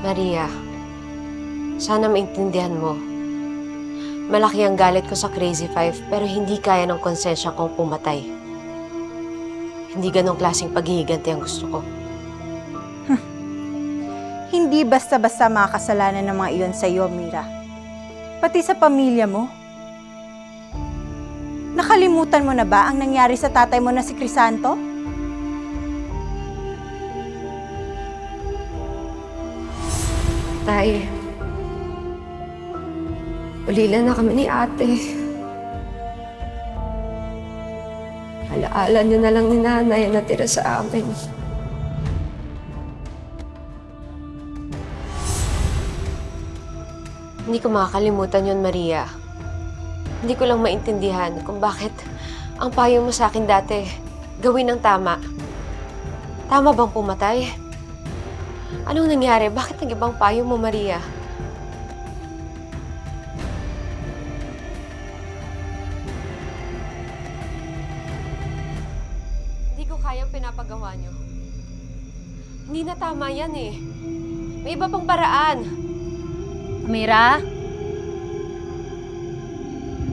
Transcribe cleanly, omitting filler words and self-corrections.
Maria, sana maintindihan mo. Malaki ang galit ko sa Crazy Five pero hindi kaya ng konsensya kong pumatay. Hindi ganong klaseng paghihiganti ang gusto ko. Hindi basta-basta makakasalanan ng mga iyon sa iyo, Mira. Pati sa pamilya mo. Nakalimutan mo na ba ang nangyari sa tatay mo na si Crisanto? Tay, ulila na kami ni ate. Alaala niyo na lang ni nanay na natira sa amin. Hindi ko makakalimutan yon, Maria. Hindi ko lang maintindihan kung bakit ang payo mo sa akin dati gawin ng tama. Tama bang pumatay? Anong nangyari? Bakit nag-ibang payo mo, Maria? Hindi ko kayang pinapagawa niyo. Hindi na tama yan eh. May iba pang paraan. Mira?